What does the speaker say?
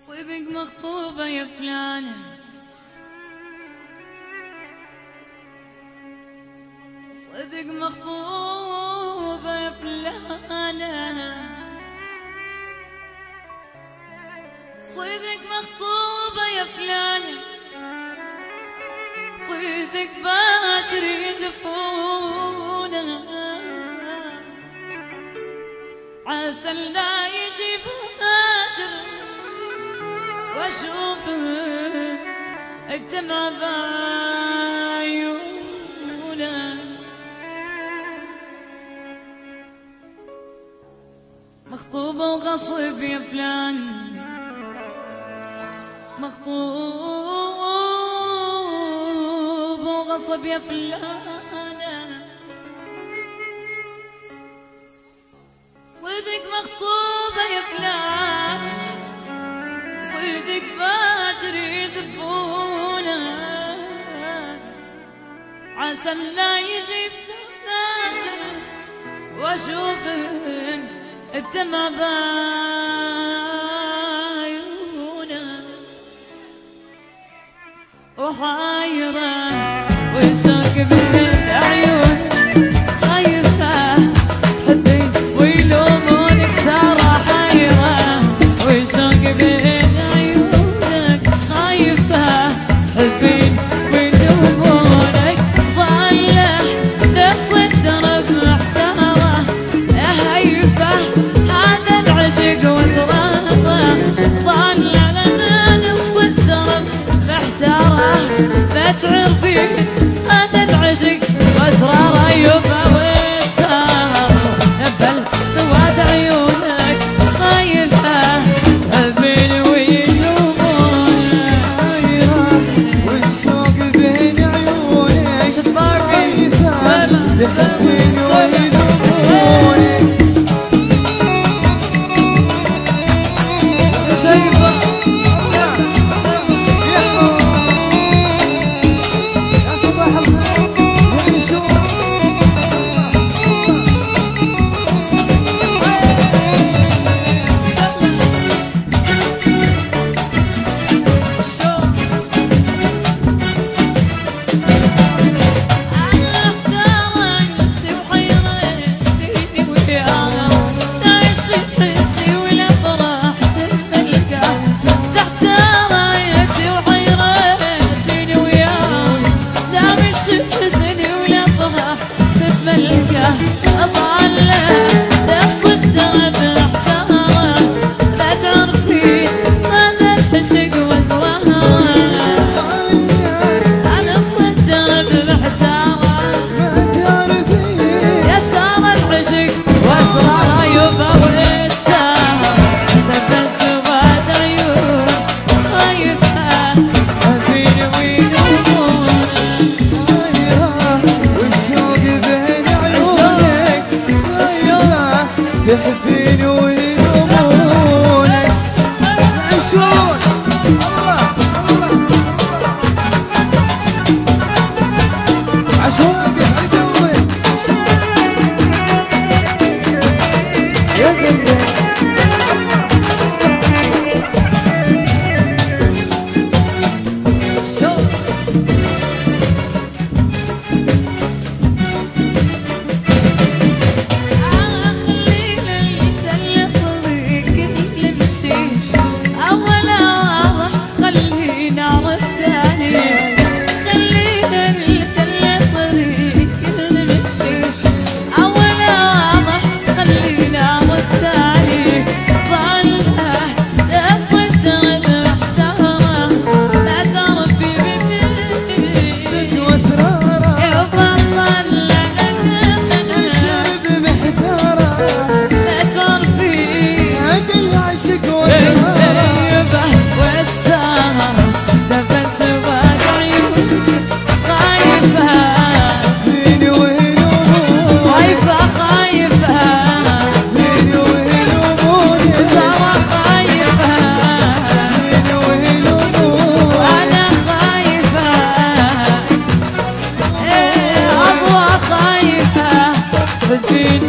صدق مخطوبة يا فلانة، صدق مخطوبة يا فلانة، صدق مخطوبة يا فلانة، صدق باكر يزفونها، عسى لا يجي باكر واشوفه الدمع بعيونه. مخطوبة وغصب يا فلان، مخطوبة وغصب يا فلانة، صدق مخطوبة يا فلانة، صدق باكر يزفونه، عسى لا يجيب باكر واشوفه الدمع بعيونه، وحايرة وشوق بين عيون، خايفة تحبي ويلومونك سارة، حايرة وشوق بين عيونك، خايفة تحبين ويلومونك، ضايع نص الدرب محتارة، يا هيبة هذا العشق واسراره، ضايع نص الدرب محتارة، لا تعرفين هذا العشق واسراره، يبا وسهر بل سواد عيونك، خايفة تحبين ويلومونك، والشوق بين عيونك، خايفة تحبين ويلومونك. تحبين ويلومونك، عشون الله الله عشون الجوي يا ذنبي خايفة تحبين